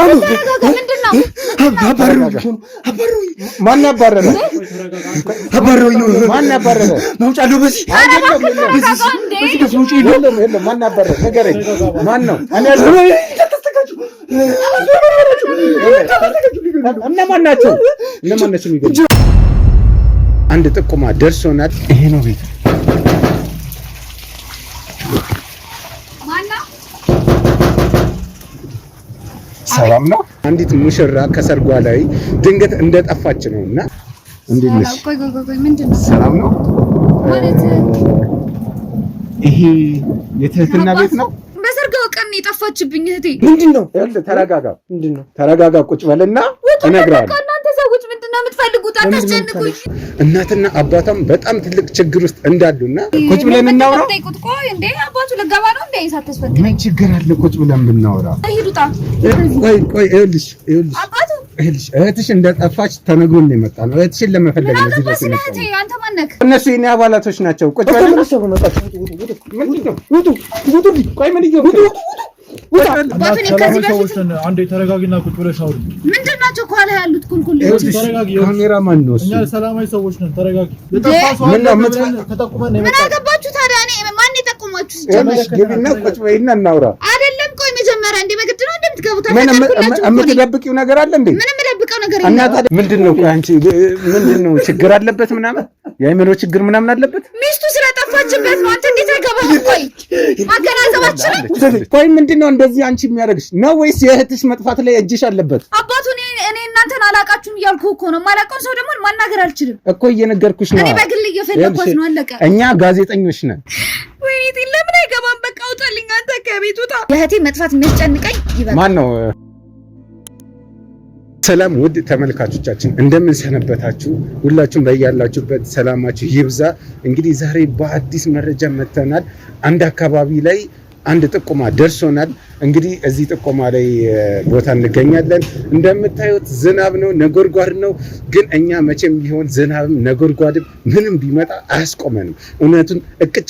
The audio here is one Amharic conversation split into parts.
ምንድነው? ማን ያባረረ? ማን ያባረረ? መውጫለሁ በዚህ ማን ያባረረ? ንገረኝ። ማን ነው? እነማን ናቸው? የሚገርም አንድ ጥቁማ ደርሶናል። ይሄ ነው ቤት። ሰላም ነው። አንዲት ሙሽራ ከሰርጓ ላይ ድንገት እንደጠፋች ነውና እንዴት ነሽ? ሰላም ነው ማለት ይሄ የትህትና ቤት ነው። በሰርጋው ቀን የጠፋችብኝ እህቴ ምንድነው? ተረጋጋ። ምንድነው? ተረጋጋ። ቁጭ በልና እነግራለሁ። እናንተ ሰዎች ምንድነው የምትፈልጉት? አታስጨንቁኝ። እናትና አባቷም በጣም ትልቅ ችግር ውስጥ እንዳሉና ቁጭ ብለን እናውራ። ቆይ እንዴ አባቱ ለጋባ ነው እንዴ? ሳትስፈቅድ ምን ችግር አለ? ቁጭ ብለን ብናወራ። ሂዱታ። ቆይ ይኸውልሽ አባቱ እህትሽ እንደጠፋች ተነግሮን ነው የመጣ ነው። እህትሽን ለመፈለግ ነው እዚህ ድረስ የመጣ ነው። አንተ ማነክ? እነሱ የኔ አባላቶች ናቸው። ቁጭ ብለን ቆይ ምን አንዴ ተረጋጊና ቁጭ ብለሽ አውሪ። ምንድን ናቸው ከኋላ ያሉት ኩልኩል? ካሜራማን ነው። እኛ ሰላማዊ ሰዎች ነን። ተረጋጊ። ምን አገባችሁ ታዲያ? እኔ ማን የጠቆማችሁ? ግቢና ቁጭ በይና እናውራ። አይደለም ቆይ መጀመሪያ እንደ በግድ ነው እንደምትገቡት? የምትደብቂው ነገር አለ እንዴ? ምንም የምደብቀው ነገር የለም። እና ታዲያ ምንድነው? ቆይ አንቺ ምንድነው? ችግር አለበት ምናምን? የአይምሮ ችግር ምናምን አለበት? ሚስቱ ስለጠፋችበት ነው። አንተ እንዴት አይገባም? ቆይ ማገናዘባችን። ቆይ ምንድነው እንደዚህ አንቺ የሚያደርግሽ ነው ወይስ የእህትሽ መጥፋት ላይ እጅሽ አለበት? አባቱ እኔ እናንተን አላቃችሁም እያልኩህ እኮ ነው። የማላውቀውን ሰው ደግሞ ማናገር አልችልም እኮ እየነገርኩሽ ነው። እኔ በግል እየፈለኳት ነው። አለቀ። እኛ ጋዜጠኞች ነን። ወይኔ ለምን አይገባም? በቃ አውጣልኝ አንተ ከቤት ውጣ። የእህቴ መጥፋት የሚያስጨንቀኝ ይበቃል። ማን ነው? ሰላም ውድ ተመልካቾቻችን እንደምን ሰነበታችሁ? ሁላችሁም በያላችሁበት ሰላማችሁ ይብዛ። እንግዲህ ዛሬ በአዲስ መረጃ መጥተናል። አንድ አካባቢ ላይ አንድ ጥቆማ ደርሶናል። እንግዲህ እዚህ ጥቆማ ላይ ቦታ እንገኛለን። እንደምታዩት ዝናብ ነው፣ ነጎድጓድ ነው። ግን እኛ መቼም ቢሆን ዝናብም ነጎድጓድም ምንም ቢመጣ አያስቆመንም። እውነቱን እቅጭ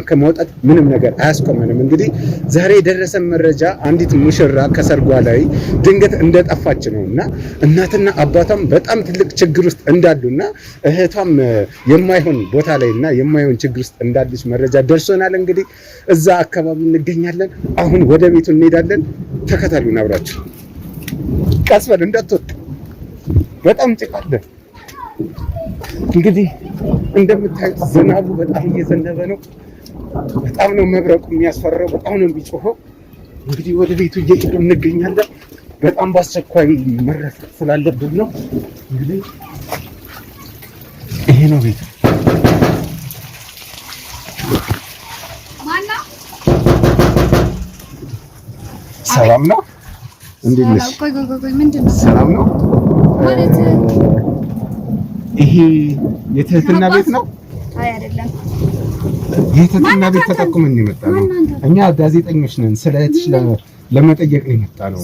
ከማውጣት ምንም ነገር አያስቆመንም። እንግዲህ ዛሬ የደረሰን መረጃ አንዲት ሙሽራ ከሰርጓ ላይ ድንገት እንደጠፋች ነውና እናትና አባቷም በጣም ትልቅ ችግር ውስጥ እንዳሉና እህቷም የማይሆን ቦታ ላይና የማይሆን ችግር ውስጥ እንዳለች መረጃ ደርሶናል። እንግዲህ እዛ አካባቢ እንገኛለን። አሁን ወደ ቤቱ እንሄዳለን። ተከታተሉን አብራችሁ። ቀስ በል እንዳትወጣ፣ በጣም ጭቃ አለ። እንግዲህ እንደምታዩት ዝናቡ በጣም እየዘነበ ነው። በጣም ነው መብረቁ የሚያስፈራው፣ በጣም ነው የሚጮኸው። እንግዲህ ወደ ቤቱ እየሄዱ እንገኛለን። በጣም በአስቸኳይ መረፍ ስላለብን ነው። እንግዲህ ይሄ ነው ቤቱ። ሰላም ነው። እንዴት ነሽ? ሰላም ነው ማለት ይሄ የትህትና ቤት ነው? አይ አይደለም። የትህትና ቤት ተጠቁመን የመጣ ነው። እኛ ጋዜጠኞች ነን። ስለ እህትሽ ለመጠየቅ የመጣ ነው።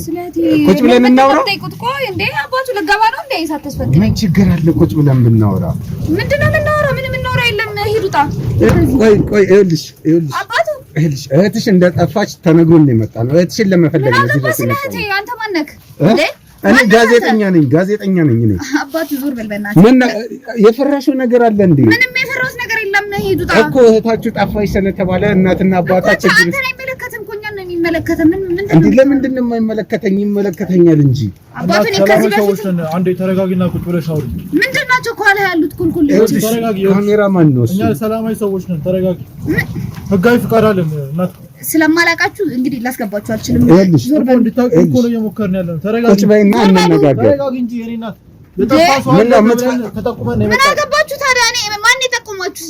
ቁጭ ብለን እናውራ። ቆይ እንዴ አባቱ ለጋባ ነው እንዴ? ሳትስፈቅድ ምን ችግር አለ? ቁጭ ብለን ብናወራ። ምንድነው የምናወራው? ምንም የምናወራ የለም። ሂዱታ። ቆይ ይኸውልሽ አባቱ እህትሽ እንደጠፋች ተነግሮን ነው የመጣ ነው። እህትሽን ለመፈለግ ነው እዚህ ድረስ የመጣ ነው። አንተ ማን ነህ? እኔ ጋዜጠኛ ነኝ እኔ። አባቱ ዞር በል በእናትህ። ምን የፈራሽው ነገር አለ እንዴ? ምንም የፈራሁት ነገር የለም። ሂዱታ እኮ እህታችሁ ጠፋች ስለተባለ እናትና አባታችሁ አንተ ላይ መለከተን እኮ እኛን ነው የሚመለከተን። እንዴ ለምንድን ነው የማይመለከተኝ? ይመለከተኛል እንጂ አባቱ። እኔ ከዚህ በፊት አንዴ ተረጋጊና ቁጭ ብለሽ አውሪ። ምንድን ናቸው ከኋላ ያሉት ኩልኩል? ተረጋጊ። ካሜራማን ነው እሱ። እኛ ሰላማዊ ሰዎች ነን። ተረጋጊ። ህጋዊ ፍቃድ አለን። ስለማላውቃችሁ እንግዲህ ላስገባችሁ አልችልም። ዞር በል እንድታውቁ እኮ ነው እየሞከርን ያለነው። ተረጋጊ። ቁጭ በይና እንነጋገር። ተረጋጊ እንጂ የኔ እናት ተጠቁመን ነው። ምን አገባችሁ ታዲያ? እኔ ማን የጠቆማችሁ?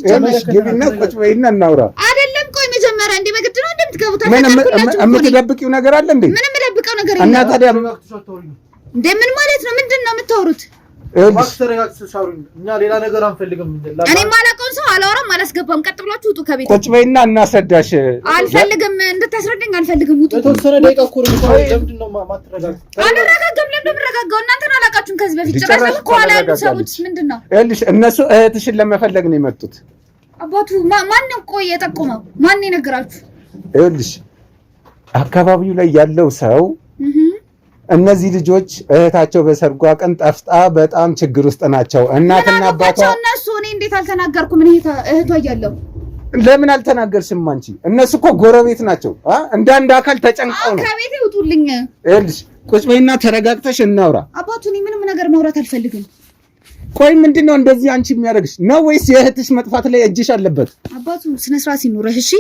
ግቢና ቁጭ በይና እናውራ። አይደለም ቆይ መጀመሪያ እንደ በግድ ነው እንደምትገቡት? የምትደብቂው ነገር አለ እንዴ? ምንም የምደብቀው ነገር የለም። እና ታዲያ እንደ ምን ማለት ነው? ምንድን ነው የምታወሩት? እኛ ሌላ ነገር አንፈልግም። እኔ የማላውቀውን ሰው አላወራም፣ አላስገባም። ቀጥ ብላችሁ ውጡ ከቤት። ቁጭ በይና እናስረዳሽ። አልፈልግም፣ እንድታስረዳኝ አልፈልግም። ውጡ። የተወሰነ ደቂቃ እኮ ነው። ለምንድን ነው የማትረጋጋው? አልረጋጋም። ለምን የምረጋጋው? እናንተን አላውቃችሁም ከዚህ በፊት። ጭራሽ ከኋላ ያሉት ሰዎች ምንድን ነው? ይኸውልሽ እነሱ እህትሽን ለመፈለግ ነው የመጡት። አባቱ ማን ነው? ቆይ የጠቆመው ማን ነው የነገራችሁ? ይኸውልሽ አካባቢው ላይ ያለው ሰው እነዚህ ልጆች እህታቸው በሰርጓ ቀን ጠፍጣ በጣም ችግር ውስጥ ናቸው። እናትና አባቷ እነሱ እኔ እንዴት አልተናገርኩም? እህቷ እያለሁ ለምን አልተናገርሽም አንቺ? እነሱ እኮ ጎረቤት ናቸው። እንደ አንድ አካል ተጨንቀው ነው። ከቤቴ ውጡልኝ። ይኸውልሽ ቁጭ በይና ተረጋግተሽ እናውራ። አባቱ እኔ ምንም ነገር ማውራት አልፈልግም። ቆይ ምንድነው እንደዚህ አንቺ የሚያደርግሽ ነው ወይስ የእህትሽ መጥፋት ላይ እጅሽ አለበት? አባቱ ስነ ስርዓት ይኑርህ እሺ።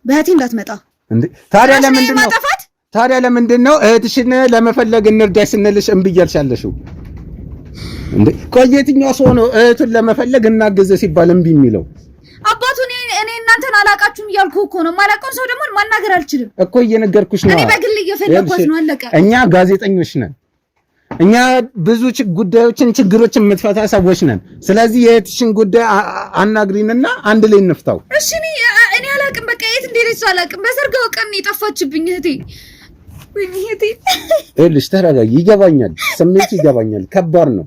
በእህቴ እንዳትመጣ እንዴ። ታዲያ ለምንድነው እህትሽን ለመፈለግ እንርዳሽ ስንልሽ እምቢ እያልሻለሽው እንዴ? ቆይ የትኛው ሰው ነው እህቱን ለመፈለግ እናግዝ ሲባል እምቢ የሚለው? አባቱ እኔ እናንተን አላቃችሁም እያልኩ እኮ ነው። ማላቀውን ሰው ደግሞ ማናገር አልችልም እኮ እየነገርኩሽ ነው። እኔ በግል እየፈለኳት ነው። አለቀ። እኛ ጋዜጠኞች ነን። እኛ ብዙ ችግሮችን የምትፈታ ሰዎች ነን። ስለዚህ የእህትሽን ጉዳይ አናግሪንና አንድ ላይ እንፍታው። እሺ እኔ አላቅም። በቃ የት እንደሄደች አላቅም። በሰርጋው ቀን የጠፋችብኝ እህቴ። ወይኔ እህቴ። ይኸውልሽ ተረጋጊ። ይገባኛል፣ ስሜቱ ይገባኛል። ከባድ ነው።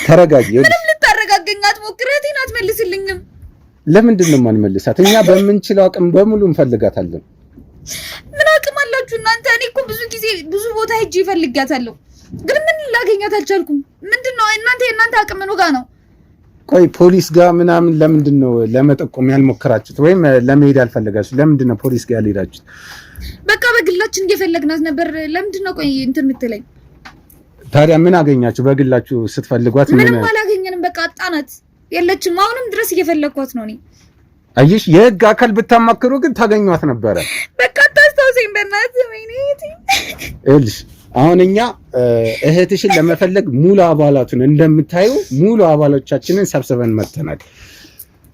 ተረጋጊ። ምንም ልታረጋገኝ አትሞክር። እህቴን አትመልስልኝም። ለምንድን ነው የማንመልሳት? እኛ በምንችለው አቅም በሙሉ እንፈልጋታለን። ምን አቅም አላችሁ እናንተ? እኔ እኮ ብዙ ጊዜ ብዙ ቦታ ሄጄ እፈልጋታለሁ፣ ግን ምን ላገኛት አልቻልኩም። ምንድነው የእናንተ አቅም ምን ጋር ነው? ቆይ ፖሊስ ጋር ምናምን ለምንድን ነው ለመጠቆም ያልሞከራችሁት? ወይም ለመሄድ ያልፈለጋችሁት? ለምንድን ነው ፖሊስ ጋር ያልሄዳችሁት? በቃ በግላችን እየፈለግናት ነበር። ለምንድን ነው ቆይ እንትን የምትለኝ? ታዲያ ምን አገኛችሁ? በግላችሁ ስትፈልጓት ምንም አላገኘንም። በቃ አጣናት፣ የለችም። አሁንም ድረስ እየፈለግኳት ነው እኔ። አየሽ፣ የህግ አካል ብታማክሩ ግን ታገኟት ነበረ። በቃ ታስታውሰኝ በእናትህ። ወይኔ እልሽ አሁን እኛ እህትሽን ለመፈለግ ሙሉ አባላቱን እንደምታዩ ሙሉ አባሎቻችንን ሰብስበን መጥተናል።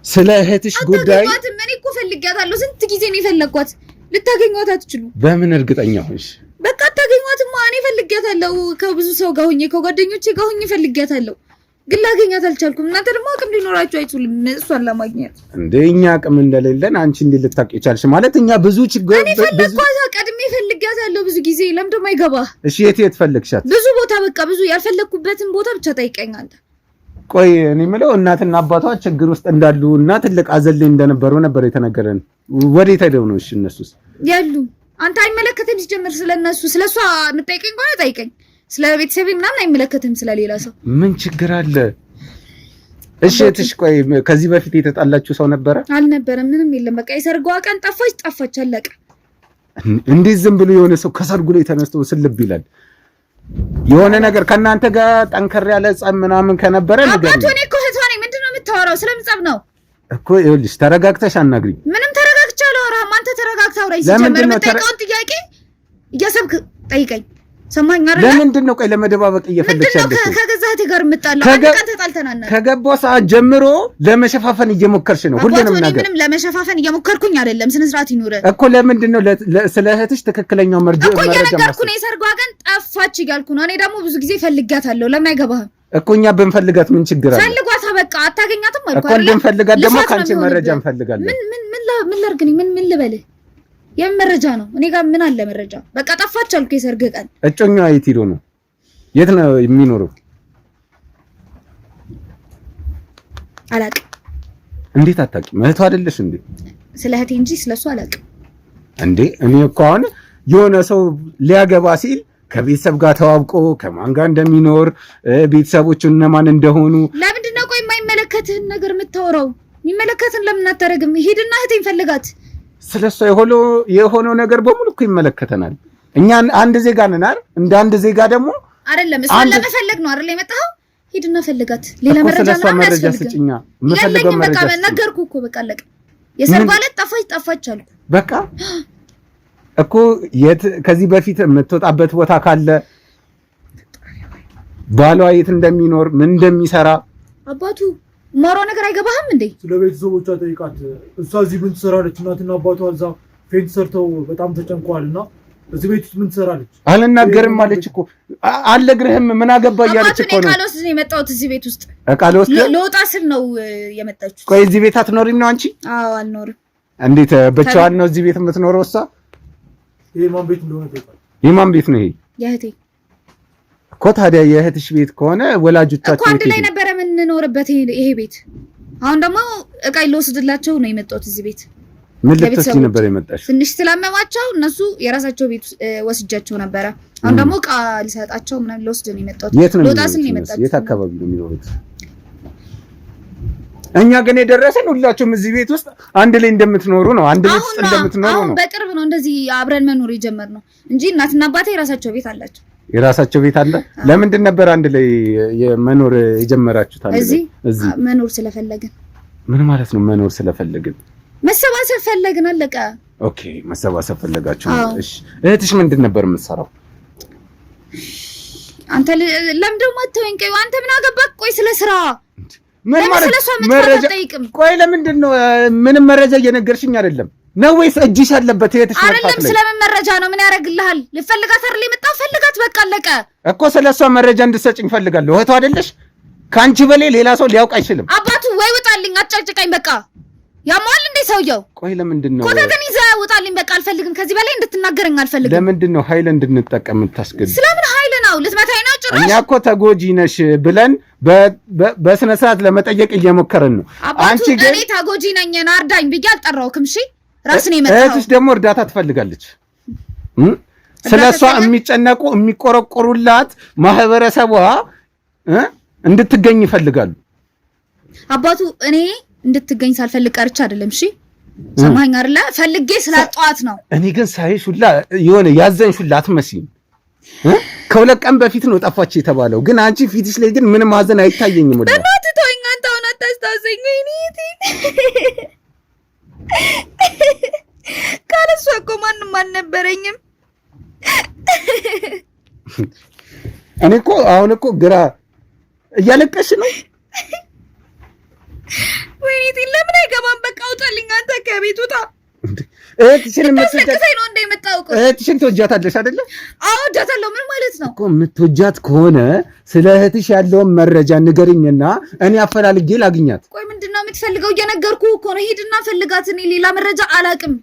ስለ እህትሽ ጉዳይ እኔ እኮ ፈልጊያታለሁ። ስንት ጊዜ ነው የፈለግኳት? ልታገኟት አትችሉ። በምን እርግጠኛ ሆንሽ? በቃ አታገኟትማ። እኔ ፈልጊያታለሁ። ከብዙ ሰው ጋር ሆኜ ከጓደኞቼ ጋር ሆኜ ፈልጊያታለሁ፣ ግን ላገኛት አልቻልኩም። እናንተ ደግሞ አቅም ሊኖራችሁ አይችልም እሷን ለማግኘት። እንደ እኛ አቅም እንደሌለን አንቺ እንዴት ልታውቂ ቻልሽ? ማለት እኛ ብዙ ችግር እኔ ፈልጊያት ቀድሜ ፈልጊያታለሁ ብዙ ጊዜ። ለምን ደግሞ አይገባህ? እሺ የት ፈልግሻት? ብዙ ቦታ፣ በቃ ብዙ ያልፈለግኩበትን ቦታ ብቻ ጠይቀኛለህ። ቆይ እኔ የምለው እናትና አባቷ ችግር ውስጥ እንዳሉ እና ትልቅ አዘን ላይ እንደነበሩ ነበር የተነገረን። ወዴት ሄደው ነው? እሺ እነሱስ ያሉ? አንተ አይመለከትም ሲጀምር ስለነሱ። ስለሷ የምጠይቀኝ ከሆነ ጠይቀኝ። ስለ ቤተሰቤ ምናምን አይመለከትም ስለሌላ ሰው። ምን ችግር አለ? እሺ እትሽ ቆይ ከዚህ በፊት የተጣላችሁ ሰው ነበረ? አልነበረም፣ ምንም የለም። በቃ የሰርጓ ቀን ጠፋች አለቀ። እንዴት ዝም ብሎ የሆነ ሰው ከሰርጉ ላይ ተነስቶ ስልብ ይላል? የሆነ ነገር ከእናንተ ጋር ጠንከር ያለ ጸብ ምናምን ከነበረ ነገር አባቱ እኔ እኮ እህቷ ነኝ። ምንድን ነው የምታወራው? ስለምን ጸብ ነው እኮ? ይኸውልሽ ተረጋግተሽ አናግሪኝ። ምንም ተረጋግቼ አላወራህም። አንተ ተረጋግተህ አውራኝ። ሲጀመር የምጠይቀውን ጥያቄ እያሰብክ ጠይቀኝ። ሰማኝ አይደል? ለምንድን ነው ቆይ ለመደባበቅ እየፈለግሽ ያለሽው? ከገዛ እህቴ ጋር የምጣላው አንተ ቀን ተጣልተናል። ከገባው ሰዓት ጀምሮ ለመሸፋፈን እየሞከርሽ ነው ሁሉንም ነገር። ምንም ለመሸፋፈን እየሞከርኩኝ አይደለም። ስነ ስርዓት ይኑር እኮ። ለምንድን ነው ስለ እህትሽ ትክክለኛው መረጃ እኮ እየነገርኩ ነው። የሰርጓ ቀን ጠፋች እያልኩ ነው። እኔ ደግሞ ብዙ ጊዜ ፈልጋታለሁ። ለምን አይገባህም እኮ? እኛ ብንፈልጋት ምን ችግር አለ? ፈልጓታ በቃ አታገኛትም አልኩ አይደል? እኮ ብንፈልጋት ደግሞ ካንቺ መረጃ እንፈልጋለን። ምን ላድርግ? ምን ልበልህ? የምን መረጃ ነው? እኔ ጋር ምን አለ መረጃ? በቃ ጠፋች አልኩ። የሰርግ ቀን እጮኛዋ የት ሄዶ ነው? የት ነው የሚኖረው? አላውቅም። እንዴት አታውቂም? እህቷ አይደለሽ እንዴ? ስለ እህቴ እንጂ ስለሱ አላውቅም እንዴ። እኔ እኮ አሁን የሆነ ሰው ሊያገባ ሲል ከቤተሰብ ጋር ተዋብቆ ከማን ጋር እንደሚኖር ቤተሰቦቹ እነማን እንደሆኑ። ለምንድን ነው ቆይ የማይመለከትህን ነገር የምታወራው? የሚመለከትን ለምን አታደርግም? ሂድና እህቴን ፈልጋት። ስለሷ የሆነው ነገር በሙሉ እኮ ይመለከተናል። እኛ አንድ ዜጋ ነን አይደል? እንደ አንድ ዜጋ ደግሞ አይደለም። እሷን ለመፈለግ ነው አይደል የመጣኸው? ሂድና ፈልጋት። ሌላ መረጃ ነው መረጃ ስጭኛ። የምፈልገው መረጃ በቃ ነገርኩህ እኮ በቃ አለቀ። የሰርጓ ዕለት ጠፋች አልኩ በቃ እኮ። ከዚህ በፊት የምትወጣበት ቦታ ካለ ባሏ የት እንደሚኖር ምን እንደሚሰራ አባቱ ማሮ ነገር አይገባህም እንዴ? ስለ ቤተሰቦቿ ጠይቃት። እሷ እዚህ ምን ትሰራለች? እናትና አባቷ እዛ ፌንት ሰርተው በጣም ተጨንቀዋልና እዚህ ቤት ውስጥ ምን ትሰራለች? አልናገርም አለች እኮ። አልነግርህም ምን አገባ እያለች እኮ ነው። ቃል ወስድ ነው የመጣሁት እዚህ ቤት ውስጥ። ቃል ወስድ ለወጣ ስል ነው የመጣችው። ቆይ እዚህ ቤት አትኖሪም ነው አንቺ? አዎ አልኖርም። እንዴት ብቻዋን ነው እዚህ ቤት የምትኖረው እሷ? ይሄ ማን ቤት እንደሆነ ጠይቃት። የማን ቤት ነው ይሄ? የእህቴ እኮ። ታዲያ የእህትሽ ቤት ከሆነ ወላጆቻችሁ እኮ አንድ ላይ ነበረ የምንኖርበት ይሄ ቤት። አሁን ደግሞ እቃ ልወስድላቸው ነው የመጣሁት እዚህ ቤት። ምን ልትወስጂ ነበር የመጣሽ? ትንሽ ስላመማቸው እነሱ የራሳቸው ቤት ወስጃቸው ነበረ። አሁን ደግሞ ዕቃ ልሰጣቸው ምናምን ልወስድ ነው የመጣሁት። ልወጣስል ነው የመጣሁት። የት አካባቢ ነው የሚኖሩት? እኛ ግን የደረሰን ሁላችሁም እዚህ ቤት ውስጥ አንድ ላይ እንደምትኖሩ ነው። አንድ ቤት ውስጥ እንደምትኖሩ ነው። አሁን በቅርብ ነው እንደዚህ አብረን መኖር የጀመርነው እንጂ እናትና አባቴ የራሳቸው ቤት አላቸው። የራሳቸው ቤት አለ። ለምንድን ነበር አንድ ላይ መኖር የጀመራችሁት? አንድ ላይ እዚህ መኖር ስለፈለግን። ምን ማለት ነው መኖር ስለፈለግን? መሰባሰብ ፈለግን፣ አለቀ። ኦኬ መሰባሰብ ፈለጋችሁ። እሺ እህትሽ ምንድን ነበር የምትሰራው? አንተ ለምን ደግሞ አትወኝ? ቆይ አንተ ምን አገባህ? ቆይ ስለ ስራ ምን ማለት መረጃ? ቆይ ለምንድን ነው ምንም መረጃ እየነገርሽኝ አይደለም ነው ወይስ እጅሽ አለበት? እህትሽ አይደለም። ስለምን መረጃ ነው? ምን ያደርግልሃል? ልፈልጋት አይደል የመጣው? ፈልጋት፣ በቃ አለቀ እኮ። ስለሷ መረጃ እንድትሰጭኝ ፈልጋለሁ። እህቷ አይደለሽ? ካንቺ በላይ ሌላ ሰው ሊያውቅ አይችልም። አባቱ ወይ ውጣልኝ፣ አጫጭቃኝ፣ በቃ ያማል እንዴ ሰውየው? ቆይ ለምንድን ነው ኮተትን ይዘህ ውጣልኝ፣ በቃ አልፈልግም። ከዚህ በላይ እንድትናገረኝ አልፈልግም። ለምንድን ነው ኃይል እንድንጠቀም የምታስገድድ? ስለምን ኃይል ነው? ልትመታኝ ነው ጭራሽ? እኛ እኮ ተጎጂ ነሽ ብለን በስነ ስርዓት ለመጠየቅ እየሞከርን ነው። አንቺ ግን እኔ ተጎጂ ነኝ ናርዳኝ ብዬ አልጠራሁክም። እሺ ራስን የመጣው እህትሽ ደግሞ እርዳታ ትፈልጋለች። ስለሷ የሚጨነቁ የሚቆረቆሩላት ማህበረሰቧ እንድትገኝ ይፈልጋሉ። አባቱ እኔ እንድትገኝ ሳልፈልግ ቀርቻ አይደለም። እሺ ሰማኸኝ አይደለ? ፈልጌ ስላጣዋት ነው። እኔ ግን ሳይሽ ሁላ የሆነ ያዘንሽ ሁላ አትመስይም። ከሁለት ቀን በፊት ነው ጠፋች የተባለው፣ ግን አንቺ ፊትሽ ላይ ግን ምንም ማዘን አይታየኝም። ወደ በእናትህ ተወኝ። አንተ አሁን አታስታውሰኝ። ወይኔ ካለሷ እኮ ማንም አልነበረኝም። እኔ እኮ አሁን እኮ ግራ እያለቀሽ ነው። ወይኔ ለምን አይገባም? በቃ ውጣልኝ አንተ ከቤት ውጣ። እህትሽን ትወጃታለሽ አይደለ? አዎ እወዳታለሁ። ምን ማለት ነው እኮ? የምትወጃት ከሆነ ስለ እህትሽ ያለውን መረጃ ንገሪኝና እኔ አፈላልጌ ላግኛት። ቆይ ምንድነው የምትፈልገው? እየነገርኩህ እኮ ነው። ሂድና ፈልጋት። እኔ ሌላ መረጃ አላውቅም።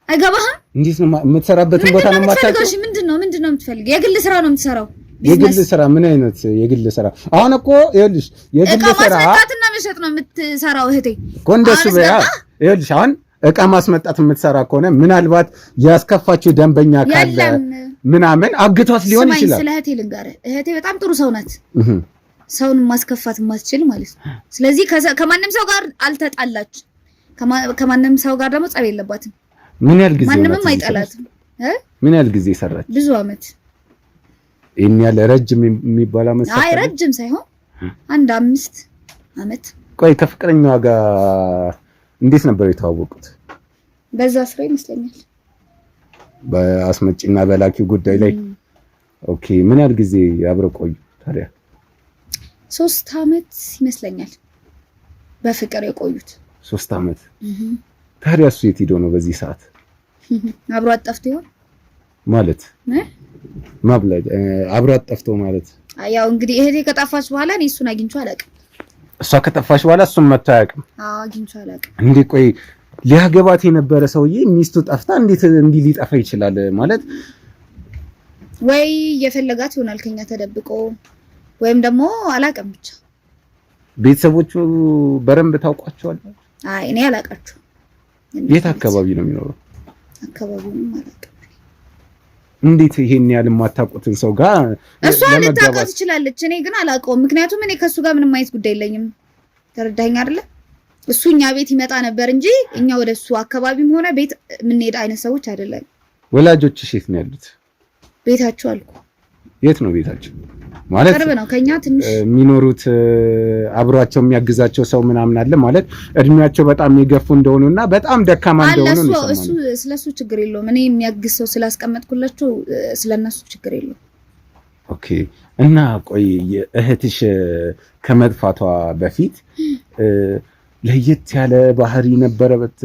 አይገባህም? እንዴት ነው የምትሰራበትን ቦታ ነው የማታውቀው? ምንድነው የምትፈልገው? የግል ስራ ነው የምትሰራው? የግል ስራ? ምን አይነት የግል ስራ? አሁን እኮ ይኸውልሽ የግል ስራ ማስመጣትና መሸጥ ነው የምትሰራው እህቴ እኮ። እንደሱ በያ ይኸውልሽ አሁን እቃ ማስመጣት የምትሰራ ከሆነ ምናልባት ያስከፋችው ደንበኛ ካለ ምናምን አግቷት ሊሆን ይችላል። ስለ እህቴ ልንገርህ፣ እህቴ በጣም ጥሩ ሰው ናት። ሰውን ማስከፋት የማትችል ማለት ነው። ስለዚህ ከማንም ሰው ጋር አልተጣላች፣ ከማንም ሰው ጋር ደግሞ ጸብ የለባትም። ምን ያህል ጊዜ ማንንም አይጠላትም። ምን ያህል ጊዜ ሰራች? ብዙ አመት። ይሄን ያህል ረጅም የሚባል አመት? አይ ረጅም ሳይሆን አንድ 5 አመት። ቆይ ከፍቅረኛዋ ጋር እንዴት ነበር የተዋወቁት? በዛ ስራ ይመስለኛል። በአስመጪና በላኪው ጉዳይ ላይ። ኦኬ ምን ያህል ጊዜ አብረው ቆዩ ታዲያ? 3 አመት ይመስለኛል በፍቅር የቆዩት። 3 አመት። ታዲያ እሱ የት ሄዶ ነው በዚህ ሰዓት? አብሮ አጠፍቶ ይሆን ማለት ማብላጅ አብሮ አጠፍቶ ማለት? ያው እንግዲህ እህቴ ከጠፋች በኋላ እኔ እሱን አግኝቼው አላውቅም። እሷ ከጠፋች በኋላ እሱን መጥቶ አያውቅም? አዎ አግኝቼው አላውቅም። እንዴ ቆይ ሊያገባት የነበረ ሰውዬ ሚስቱ ጠፍታ እንዴት እንዲህ ሊጠፋ ይችላል? ማለት ወይ የፈለጋት ይሆናል ከኛ ተደብቆ፣ ወይም ደግሞ አላውቅም። ብቻ ቤተሰቦቹ በረንብ ታውቋቸዋለህ? አይ እኔ አላውቃቸውም። የት አካባቢ ነው የሚኖረው? አካባቢውንም አላውቅም። እንዴት ይሄን ያህል የማታውቁትን ሰው ጋር እሷ ልታውቀው ትችላለች፣ እኔ ግን አላውቀውም። ምክንያቱም እኔ ከሱ ጋር ምንም አይነት ጉዳይ የለኝም። ተረዳኸኝ አይደለ? እሱ እኛ ቤት ይመጣ ነበር እንጂ እኛ ወደሱ አካባቢም ሆነ ቤት የምንሄድ አይነት ሰዎች አይደለም። ወላጆችሽ የት ነው ያሉት? ቤታቸው አልኩ። የት ነው ቤታቸው? ማለት ቅርብ ነው ከኛ ትንሽ የሚኖሩት። አብሯቸው የሚያግዛቸው ሰው ምናምን አለ ማለት እድሜያቸው በጣም የገፉ እንደሆኑና በጣም ደካማ እንደሆኑ ነው። እሱ ስለሱ ችግር የለውም። እኔ የሚያግዝ ሰው ስላስቀመጥኩላቸው ስለነሱ ችግር የለውም። ኦኬ። እና ቆይ እህትሽ ከመጥፋቷ በፊት ለየት ያለ ባህሪ ነበረበት?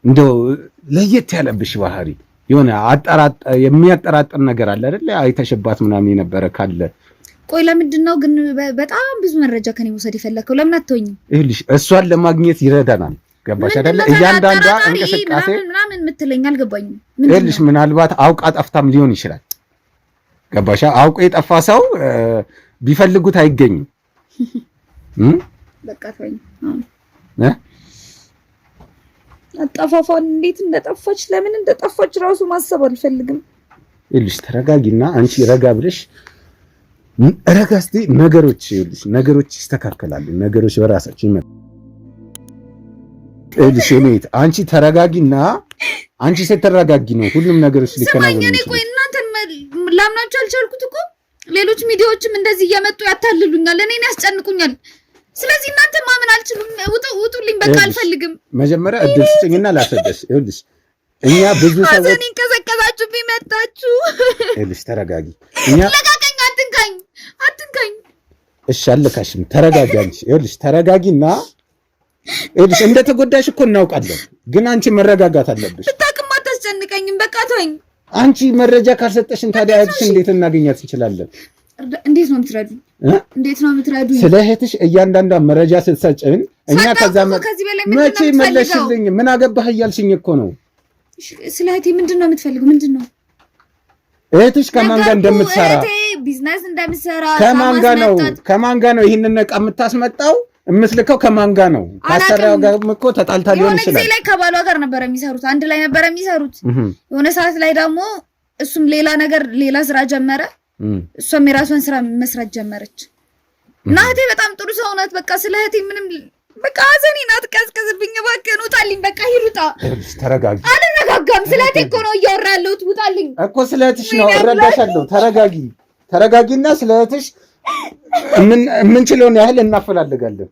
እንደው ለየት ያለብሽ ባህሪ የሆነ የሚያጠራጥር ነገር አለ አይደል? አይተሽባት ምናምን የነበረ ካለ? ቆይ ለምንድን ነው ግን በጣም ብዙ መረጃ ከኔ መውሰድ የፈለከው? ለምን አትወኝም? ይኸውልሽ እሷን ለማግኘት ይረዳናል። ገባሽ አይደለ? እያንዳንዷ እንቅስቃሴ ምናምን የምትለኝ አልገባኝም። ይኸውልሽ ምናልባት አውቃ ጠፍታም ሊሆን ይችላል። ገባሽ? አውቆ የጠፋ ሰው ቢፈልጉት አይገኝም። በቃ ተወኝ። አጣፋፋን እንዴት እንደጠፋች ለምን እንደጠፋች ራሱ ማሰብ አልፈልግም። ይልሽ ተረጋጊና አንቺ ረጋ ብለሽ ረጋ እስቲ ነገሮች ይስተካከላሉ። ነገሮች በራሳቸው ይመጣሉ። ይልሽ እኔት አንቺ ተረጋጊና አንቺ ስትረጋጊ ነው ሁሉም ነገሮች ሊከናወኑ ይችላል። እኔ ቆይ እናንተን ላምናችሁ አልቻልኩት እኮ ሌሎች ሚዲያዎችም እንደዚህ እየመጡ ያታልሉኛል፣ እኔን ያስጨንቁኛል። ስለዚህ እናንተ ማመን አልችሉም። ውጡልኝ፣ በቃ አልፈልግም። መጀመሪያ እድል ስጭኝና ላስረዳሽ። ይኸውልሽ እኛ ብዙ ሰዎች አዘኔን ቀዘቀዛችሁ ቢመጣችሁ። ይኸውልሽ ተረጋጊ። እኛ ለቃቀኝ፣ አትንካኝ። እሺ አልካሽም፣ ተረጋጊ አንቺ። ይኸውልሽ ተረጋጊና ይኸውልሽ እንደተጎዳሽ እኮ እናውቃለን፣ ግን አንቺ መረጋጋት አለብሽ። ብታውቅም አታስጨንቀኝም። በቃ ተወኝ። አንቺ መረጃ ካልሰጠሽን ታዲያ እህትሽ እንዴት እናገኛት እንችላለን? እንዴት ነው የምትረዱኝ? ስለ እህትሽ እያንዳንዷ መረጃ ስትሰጭን እኛ ከዛ መቼ መለሽልኝ? ምን አገባህ እያልሽኝ እኮ ነው። ስለ እህቴ ምንድን ነው የምትፈልጉ? ምንድን ነው እህትሽ ከማን ጋር እንደምትሰራ ቢዝነስ እንደምትሰራ ከማን ጋር ነው ይህንን ዕቃ የምታስመጣው? የምትልከው ከማን ጋር ነው? ካሰራው ጋር እኮ ተጣልታ ሊሆን ይችላል። የሆነ ጊዜ ላይ ከባሏ ጋር ነበር የሚሰሩት፣ አንድ ላይ ነበር የሚሰሩት። የሆነ ሰዓት ላይ ደግሞ እሱም ሌላ ስራ ጀመረ፣ እሷም የራሷን ስራ መስራት ጀመረች። እና እህቴ በጣም ጥሩ ሰው ናት። በቃ ስለ እህቴ ምንም በቃ አዘኔን አትቀዝቅዝብኝ እባክህን፣ ውጣልኝ። በቃ ሂሩጣ ተረጋጊ። አልረጋጋም። ስለ እህቴ እኮ ነው እያወራ ያለሁት። ውጣልኝ እኮ ስለ እህትሽ ነው፣ እረዳሻለሁ። ተረጋጊና ስለ እህትሽ የምንችለውን ያህል እናፈላልጋለን።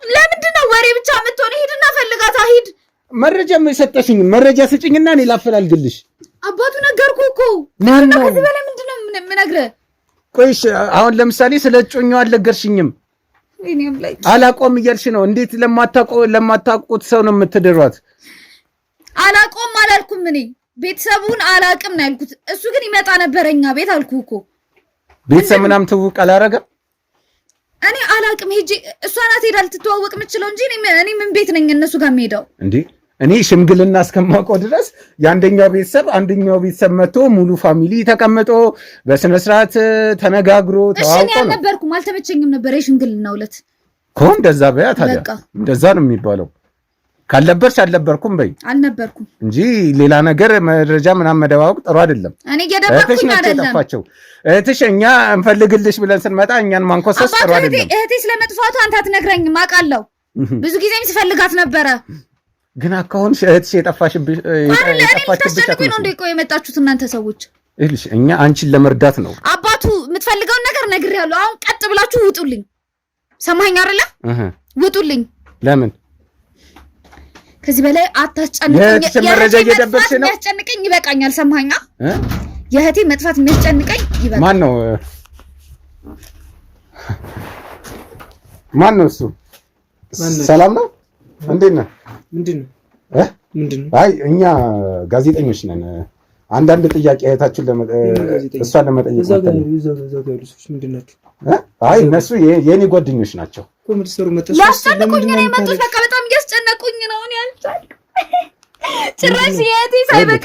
ለምንድን ነው ወሬ ብቻ የምትሆን? ሂድና ፈልጋታ ሂድ። መረጃ የሰጠሽኝ መረጃ ስጭኝና እኔ ላፈላልግልሽ። አባቱ ነገርኩህ እኮ ማን ነው? ከዚህ በላይ ምንድን ነው የምነግርህ? ቆይሽ አሁን ለምሳሌ ስለ እጮኛው አልነገርሽኝም። አላቆም እያልሽ ነው። እንዴት ለማታውቁት ሰው ነው የምትድሯት? አላቆም አላልኩም። እኔ ቤተሰቡን አላቅም ነው ያልኩት። እሱ ግን ይመጣ ነበረ እኛ ቤት አልኩህ እኮ። ቤተሰብ ምናምን ትውውቅ አላረገም። እኔ አላቅም። ሄጂ እሷ ናት ሄዳ ልትተዋወቅ የምችለው እንጂ እኔ ምን ቤት ነኝ እነሱ ጋር የምሄደው እንዴ? እኔ ሽምግልና እስከማውቀው ድረስ የአንደኛው ቤተሰብ መጥቶ ሙሉ ፋሚሊ ተቀምጦ በስነ ስርዓት ተነጋግሮ ተዋውቆ ነው። አልነበርኩም፣ አልተመቸኝም ነበር የሽምግልናው ዕለት እኮ። እንደዛ በያ ታዲያ እንደዛ ነው የሚባለው። ካልነበርሽ አልነበርኩም በይ። አልነበርኩም እንጂ ሌላ ነገር መረጃ ምናምን መደባወቅ ጥሩ አይደለም። እኔ እየደበቅኩኝ አይደለም። እህትሽ እኛ እንፈልግልሽ ብለን ስንመጣ እኛን ማንኮሰስ ጥሩ አይደለም። እህቴ ስለመጥፋቱ አንተ አትነግረኝም፣ አውቃለሁ። ብዙ ጊዜም ስፈልጋት ነበረ። ግን አካሁን እህትሽ የጠፋሽብሽ ነው እንዴ? ቆይ የመጣችሁት እናንተ ሰዎች እልሽ እኛ አንቺን ለመርዳት ነው። አባቱ የምትፈልገውን ነገር ነግሬያለሁ። አሁን ቀጥ ብላችሁ ውጡልኝ። ሰማኸኝ አይደለ? ውጡልኝ። ለምን ከዚህ በላይ አታስጨንቀኝ። የእህትሽ መረጃ እየደበቅሽ ነው። የሚያስጨንቀኝ ይበቃኛል። ሰማኸኝ? የእህቴ መጥፋት የሚያስጨንቀኝ ይበቃል። ማን ነው እሱ? ሰላም ነው? እንዴት ነህ? ምንድን ነው? አይ እኛ ጋዜጠኞች ነን። አንዳንድ ጥያቄ እህታችሁን እሷን ለመጠየቅ አይ እነሱ የኔ ጓደኞች ናቸው። ሊያስጨንቁኝ ነው የመጡት። በቃ በጣም እያስጨነቁኝ ነው። እኔ አልቻልኩም ጭራሽ። የእህቴ ሳይበቃ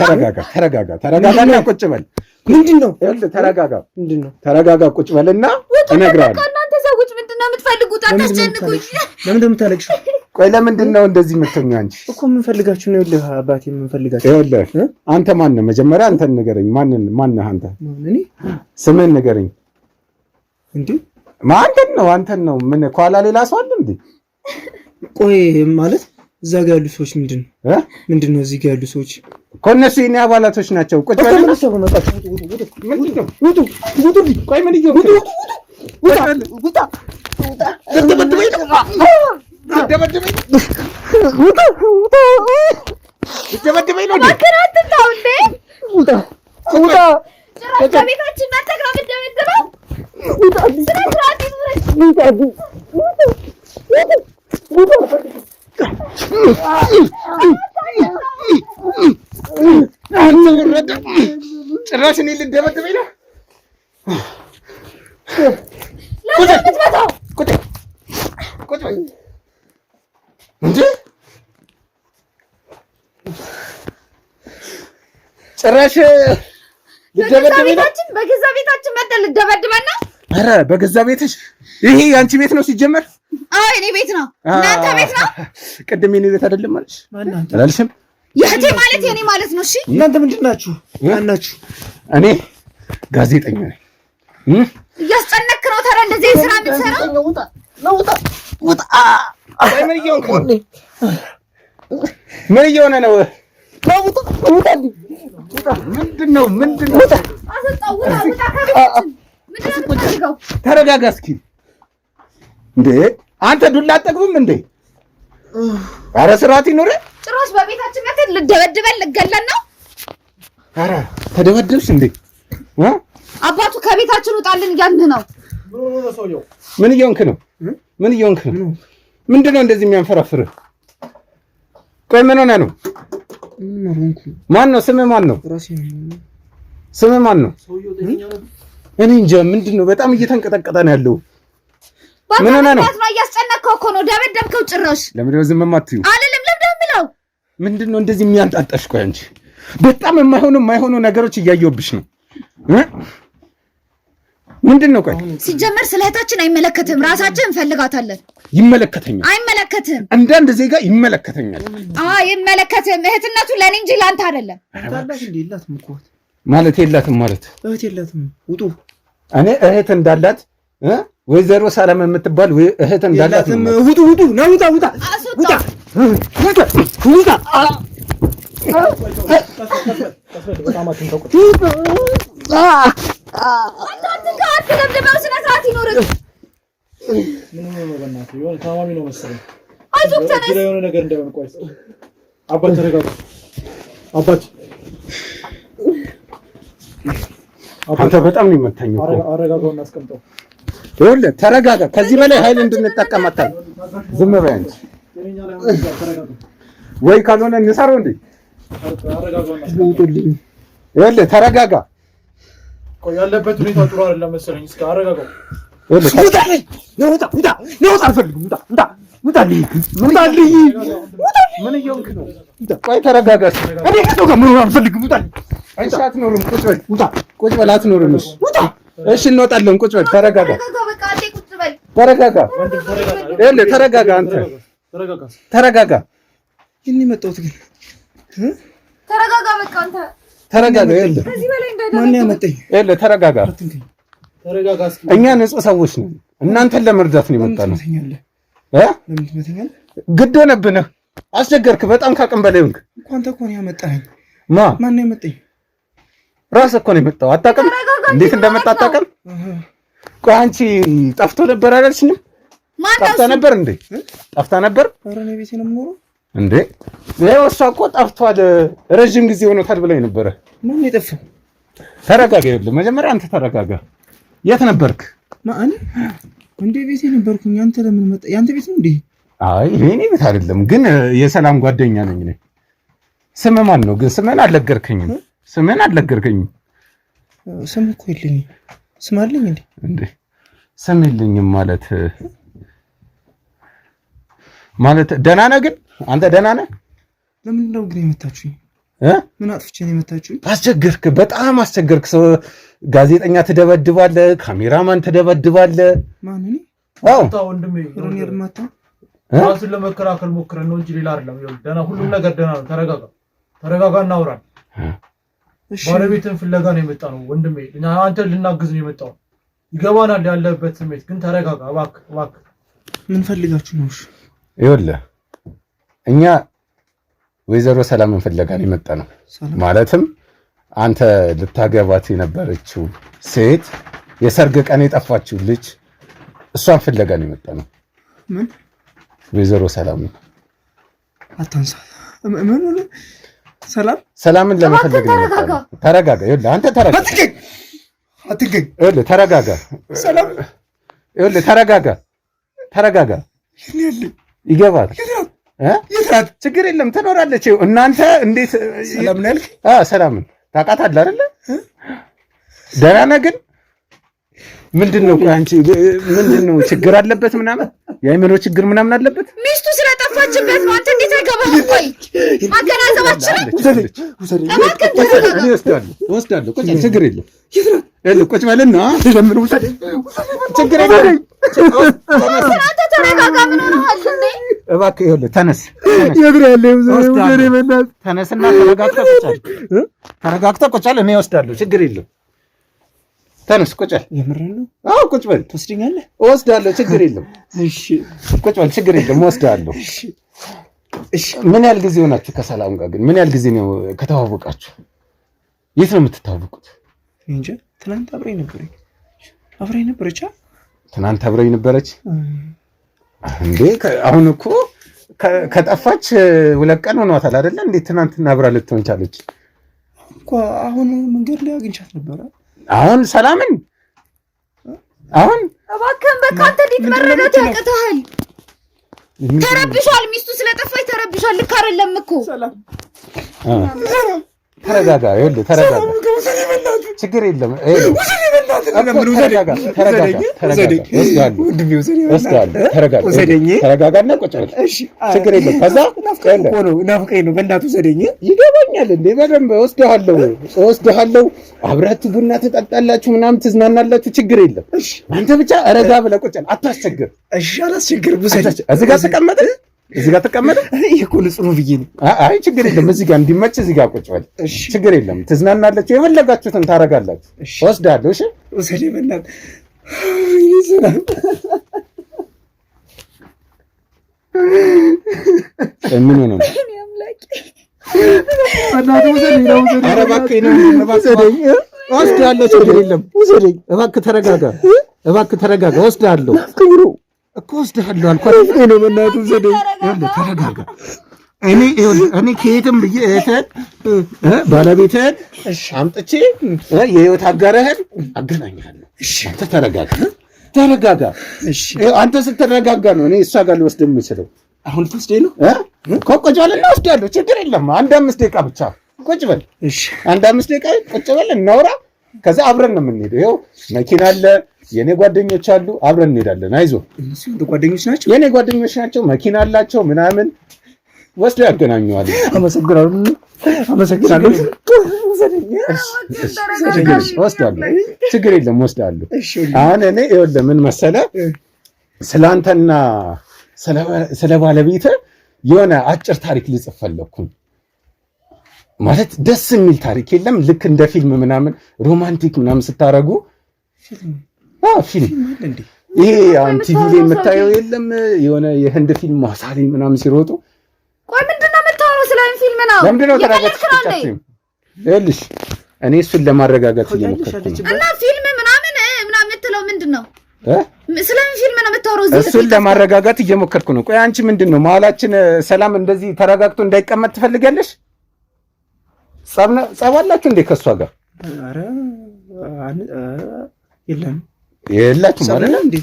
ተረጋጋና ቁጭ በል። ምንድን ነው? ተረጋጋ ቁጭ በልና እነግርሃለሁ። እናንተ ሰዎች ምንድን ነው የምትፈልጉት? አታስጨንቁኝ። ለምን እንደምታለቅሽው? ቆይ ለምንድን ነው እንደዚህ የምትሆኚው አንቺ? እኮ ምን ፈልጋችሁ ነው? ይኸውልህ አባቴ ምን ፈልጋችሁ? ይኸውልህ አንተ ማን ነህ? መጀመሪያ አንተን ንገረኝ። ማን ነህ አንተ? እኔ ስምህን ንገረኝ። እንዴ አንተን ነው። ምን ኋላ ሌላ ሰው አለ እንዴ? ቆይ ማለት እዛ ጋር ያሉ ሰዎች ምንድን ነው? እዚህ ጋር ያሉ ሰዎች እኮ እነሱ የኔ አባላቶች ናቸው። ቁጭ በል። ቆይ ምን ጭራሽ እኔ ልደበድበኝ ነው? ጭራሽ ልደበድበኝ ነው? በገዛ ቤታችን መጥተህ ልደበድበን ነው? ኧረ በገዛ ቤትሽ። ይሄ የአንቺ ቤት ነው ሲጀመር። አይ እኔ ቤት ነው። እናንተ ቤት ነው። ቅድም የኔ ቤት አይደለም ማለት አላልሽም? የእህቴ ማለት የኔ ማለት ነው። እሺ እናንተ ምንድን ናችሁ? ማናችሁ? እኔ ጋዜጠኛ ነኝ። እያስጨነክ ነው። ታዲያ እንደዚህ ስራ የምትሰራው? ውጣ። ምን እየሆነ ነው? ምንድን ነው? ተረጋጋ እስኪ። እንዴ አንተ ዱላ አጠግብም እንዴ? ኧረ ስርዓት ይኖር። ጭራሽ በቤታችን መተን ልደበድበን ልገለን ነው? ኧረ ተደበደብሽ እንዴ? አባቱ ከቤታችን ውጣልን እያልን ነው። ምን እየሆንክ ነው? ምንድን ነው እንደዚህ የሚያንፈራፍርህ? ቆይ ምን ሆነህ ነው? ማን ነው? ስምህ ማን ነው? እኔ እንጃ። ምንድን ነው? በጣም እየተንቀጠቀጠ ነው ያለው። ምን ሆነህ ነው? እያስጨነቅከው እኮ ነው። ደበደብከው ጭራሽ። ለምንድን ነው ዝም የማትይው? አይደለም ለምንድን ነው የምለው? ምንድን ነው እንደዚህ የሚያንጣጣሽ? ቆይ አንቺ በጣም የማይሆኑ ነገሮች እያየሁብሽ ነው። ምንድን ነው? ቆይ ሲጀመር ስለ እህታችን አይመለከትም። ራሳችን እንፈልጋታለን። ይመለከተኛል። አይመለከትም። አንዳንድ ዜጋ ይመለከተኛል። ይመለከትም። እህትነቱ ለኔ እንጂ ላንተ አይደለም። ማለት የላትም ማለት እህት የላትም። ውጡ። እኔ እህት እንዳላት ወይዘሮ ሰላም የምትባል እህት እንዳላት ውጡ። ና ውጣ። አንተ በጣም ነው የምታኝ እኮ። አረጋጋውና አስቀምጠው። ይኸውልህ ተረጋጋ። ከዚህ በላይ ኃይል እንድንጠቀም አታል። ዝም በይ አንቺ። ወይ ካልሆነ እንሰራው እንዴ? ይኸውልህ ተረጋጋ። ቆይ ያለበት ሁኔታ ጥሩ አይደለም መሰለኝ። እስኪ አረጋጋው። ምን እየሆንክ ነው? ቆይ ተረጋጋ። እኔ ከሰው ጋር ምን አልፈልግም። እሺ አትኖርም። ቁጭ በል አትኖርም። እሺ እንወጣለን። ቁጭ በል ተረጋጋ። ይኸውልህ ተረጋጋ። አንተ ተረጋጋ። ይሄን የመጣሁት ግን ተረጋጋ። በቃ አንተ ተረጋጋ። ይኸውልህ ማን ያመጣኝ? ይኸውልህ ተረጋጋ። እኛ ንጹህ ሰዎች ነን። እናንተን ለመርዳት ነው የመጣነው። ግድ ሆነብህ። አስቸገርክ። በጣም ካቅም በላይ ሆንክ እኮ። አንተ እኮ ነው ያመጣኸኝ። ማን ነው ያመጣኝ? ራስህ እኮ ነው የመጣው። አታውቅም? እንዴት እንደመጣ አታውቅም? ቆይ አንቺ ጠፍቶ ነበር አላልሽኝም? ጠፍታ ነበር እንዴ? ጠፍታ ነበር? ኧረ እኔ ቤቴ ነው የምኖረው እንዴ? ይኸው እሷ እኮ ጠፍቷል፣ ረጅም ጊዜ ሆኖታል ብላኝ ነበረ። ማን ነው የጠፋው? ተረጋጋ። ይኸውልህ መጀመሪያ አንተ ተረጋጋ። የት ነበርክ? ማን እንዴ? ቤቴ ነበርኩኝ። አንተ ለምን መጣ? ያንተ ቤት ነው እንዴ? አይ የኔ ቤት አይደለም፣ ግን የሰላም ጓደኛ ነኝ እኔ። ስምህ ማን ነው ግን? ስምህን አልነገርከኝም። ስም እኮ የለኝም። ስም አለኝ እንዴ? ስም የለኝም ማለት ደህና ነህ? ግን አንተ ደህና ነህ? ለምንድን ነው ግን የመታችሁኝ? ምን አጥፍቼ ነው የመታችሁኝ? አስቸገርክ፣ በጣም አስቸገርክ። ሰው ጋዜጠኛ ትደበድባለህ፣ ካሜራማን ትደበድባለህ። ማን እኔ? አዎ ወንድሜ ሮኒር ማታ ራስን ለመከራከል ሞክረን ነው እንጂ ሌላ አይደለም። ይኸውልህ ደህና፣ ሁሉም ነገር ደህና ነው። ተረጋጋ፣ እናውራን። እሺ ባለቤትን ፍለጋ ነው የመጣነው ወንድሜ። አንተን ልናግዝ ነው የመጣው። ይገባናል ያለበት ስሜት፣ ግን ተረጋጋ እባክህ። ምን ፈልጋችሁ ነው? እሺ ይኸውልህ እኛ ወይዘሮ ሰላምን ፍለጋ ነው የመጣነው። ማለትም አንተ ልታገባት የነበረችው ሴት የሰርግ ቀን የጠፋችው ልጅ እሷን ፍለጋ ነው የመጣነው። ምን ወይዘሮ ሰላም አታንሳ። ምን ሰላምን ለመፈለግ ነው። ተረጋጋ። ይኸውልህ አንተ ተረጋጋ። አትገኝ። ይኸውልህ ተረጋጋ። ሰላም ይኸውልህ ተረጋጋ። ይገባል። የት ችግር የለም ትኖራለች። እናንተ እንዴት ሰላም ነህ? ሰላምን ታውቃታለህ አይደለ? ደህና ነህ? ግን ምንድነው? ቆይ አንቺ ምንድነው ችግር አለበት? ምናምን የአይምሮ ችግር ምናምን አለበት? ሚስቱ ስለጠፋችበት ነው። አንተ እንዴት አይገባም? ቆይ አገናዘባችን ወስዳለሁ። ችግር የለም ቁጭ በልና ለምን ችግር የለም። አንተ ተረጋጋ። ምን ሆነሃል እንዴ? እባክህ ይኸውልህ ተነስ ተነስና ተረጋግተህ ቁጭ በል። እኔ እወስዳለሁ፣ ችግር የለም። ተነስ ቁጭ በል። የምርህን ነው? አዎ ቁጭ በል። ትወስደኛለህ? እወስዳለሁ፣ ችግር የለም። እሺ ቁጭ በል፣ ችግር የለም፣ እወስዳለሁ። እሺ ምን ያህል ጊዜ ሆናችሁ ከሰላም ጋር ግን? ምን ያህል ጊዜ ነው ከተዋወቃችሁ? የት ነው የምትተዋወቁት? እንጃ። ትናንት አብረኝ ነበረች። ትናንት አብረኝ ነበረች እንዴ? አሁን እኮ ከጠፋች 2 ቀን ሆኗታል አይደለ? እንዴት ትናንትና አብራ ልትሆን ቻለች እኮ? አሁን መንገድ ላይ አግኝቻት ነበረ። አሁን ሰላምን አሁን እባክህን በቃ አንተ እንዴት መረዳት ያቅትሃል? ተረብሿል። ሚስቱ ስለጠፋች ተረብሿል። ልክ አይደለም እኮ። ሰላም ተረጋጋ። ይኸውልህ ተረጋጋ፣ ችግር የለም። ተረጋጋና ቁጭ በል፣ ችግር የለም። ከዛ ናፍቀኝ ነው በእናትህ ውሰደኝ። ይገባኛል እንዴ? በደንብ እወስድሃለሁ። አብራችሁ ቡና ትጠጣላችሁ፣ ምናምን ትዝናናላችሁ፣ ችግር የለም። አንተ ብቻ ረጋ ብለህ ቁጭ በል፣ አታስቸግር። እሺ አላስቸግርም። ውሰደኝ። እዚህ ጋር ተቀመጥ። ይሄ እኮ ንጹህ ነው ብዬ ነው። አይ ችግር የለም። እዚህ ጋር እንዲመች እዚህ ጋር ቁጭ በል፣ ችግር የለም። ትዝናናላችሁ፣ የፈለጋችሁትን ታረጋላችሁ። እወስድሃለሁ። እሺ ውሰደኝ በእናትህ። ምን ሆነ ነው? ኧረ እባክህ ነው እወስድሃለሁ፣ ችግር የለም። እባክህ ተረጋጋ፣ እወስድሃለሁ እኮ እወስድሃለሁ አልኳት። ነው በእናትህ ውሰደኝ። ተረጋጋ። እኔ ከየትም ብዬ እህትህን ባለቤትህን አምጥቼ የህይወት አጋርህን አገናኛለሁ። አንተ ተረጋጋ። አንተ ስትረጋጋ ነው እኔ እሷ ጋር ልወስድ የምችለው። አሁን ትወስደኝ ነው? ቁጭ በልና እወስድሃለሁ፣ ችግር የለም። 5 ደቂቃ ብቻ ቁጭ በል። 5 ደቂቃ ቁጭ በል፣ እናውራ። ከዛ አብረን ነው የምንሄደው። ይኸው መኪና አለ፣ የኔ ጓደኞች አሉ፣ አብረን እንሄዳለን። አይዞህ። እነሱ ጓደኞች ናቸው? የኔ ጓደኞች ናቸው፣ መኪና አላቸው ምናምን፣ ወስዶ ያገናኘዋል። አመሰግናለሁ። እወስዳለሁ፣ ችግር የለም፣ እወስዳለሁ። አሁን እኔ ይኸውልህ ምን መሰለህ፣ ስለአንተና ስለ ባለቤትህ የሆነ አጭር ታሪክ ልጽፍ ፈለኩኝ። ማለት ደስ የሚል ታሪክ የለም? ልክ እንደ ፊልም ምናምን ሮማንቲክ ምናምን ስታረጉ ፊልም ይሄ አሁን ቲቪ ላይ የምታየው የለም? የሆነ የህንድ ፊልም ማሳሌ ምናምን ሲሮጡ። ቆይ ምንድነው የምታወራው? ስለ ፊልም ነው? ለምንድነው ተረጋግተሽ? ይኸውልሽ እኔ እሱን ለማረጋጋት እየሞከርኩ ነው። እና ፊልም ምናምን የምትለው ምንድነው? ስለምን ፊልም ነው የምታወራው? እሱን ለማረጋጋት እየሞከርኩ ነው። ቆይ አንቺ ምንድነው መሀላችን ሰላም እንደዚህ ተረጋግቶ እንዳይቀመጥ ትፈልጋለሽ? ጸብ አላችሁ እንዴ ከእሷ ጋር? ኧረ የላችሁም አይደል? እኔ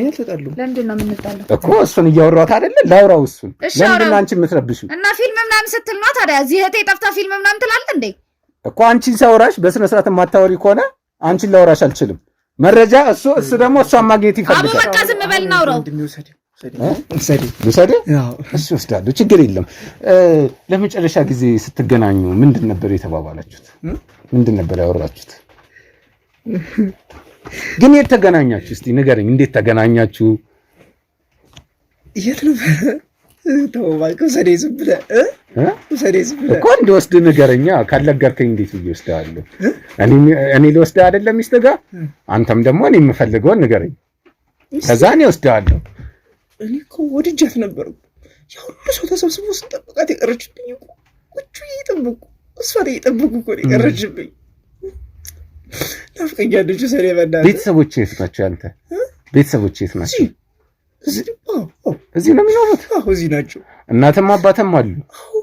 አልተጣሉም። ለምንድን ነው የምንጣለው እኮ? እሱን እያወራሁት አይደለ? ላውራው እሱን። ለምንድን ነው አንቺ የምትረብሽው? እና ፊልም ምናምን ስትል ነው ታዲያ እዚህ እህቴ ጠፍታ ፊልም ምናምን ትላለህ እንዴ? እኮ አንቺን ሳውራሽ በስነ ስርዓት የማታወሪ ከሆነ አንቺን ላውራሽ አልችልም። መረጃ እሱ ደግሞ እሷን ማግኘት ይፈልጋል። አቡ በቃ ዝም በል እናውራው። ልውሰድ? እሺ እወስዳለሁ፣ ችግር የለም። ለመጨረሻ ጊዜ ስትገናኙ ምንድን ነበር የተባባላችሁት? ምንድን ነበር ያወራችሁት? ግን የት ተገናኛችሁ? እስቲ ንገረኝ፣ እንዴት ተገናኛችሁ? የት ነበር? ተወባልከው ሰዴ ዝም ብለህ እኮ እንድወስድ ንገረኛ። ካልነገርከኝ እንዴት ብዬ እወስድሃለሁ? እኔ ልወስድህ አይደለም ሚስትህ ጋር? አንተም ደግሞ እኔ የምፈልገውን ንገረኝ፣ ከዛ እኔ እወስድሃለሁ። እኔ እኮ ወድጃት ነበር። ያ ሁሉ ሰው ተሰብስቦ ስንጠብቃት የቀረችብኝ እኮ ቁጭ እየጠበቁ እሷን እየጠበቁ እኮ ነው የቀረችብኝ። ናፍቀኛለች። ሰኔ በእናትህ ቤተሰቦች የት ናቸው? ያንተ ቤተሰቦች የት ናቸው? እዚህ ነው የሚኖሩት? እዚህ ናቸው። እናትም አባትም አሉ?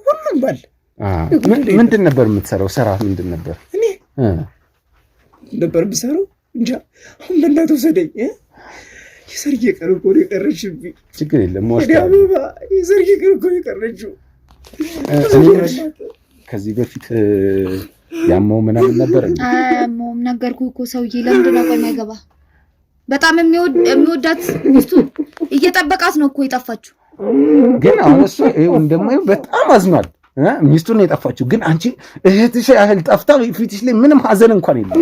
ሁሉም አለ። ምንድን ነበር የምትሰራው? ስራ ምንድን ነበር? እኔ ነበር የምሰራው እንጃ። አሁን በእናትህ ውሰደኝ። የሰርጌ ቀን እኮ ነው የቀረችብኝ። ችግር የለም አበባ፣ የሰርጌ ቀን እኮ ነው የቀረችው። ከዚህ በፊት ያመው ምናምን ነበር? አያመውም። ነገርኩህ እኮ ሰውዬ። ለምንድን ነው ቆይ የማይገባ? በጣም የሚወዳት ሚስቱ እየጠበቃት ነው እኮ የጠፋችው። ግን አሁን እሱ ይኸው እንደማየው በጣም አዝኗል። ሚስቱን የጠፋችው ግን አንቺ እህትሽ ያህል ጠፍታ ፊትሽ ላይ ምንም ሀዘን እንኳን የለም።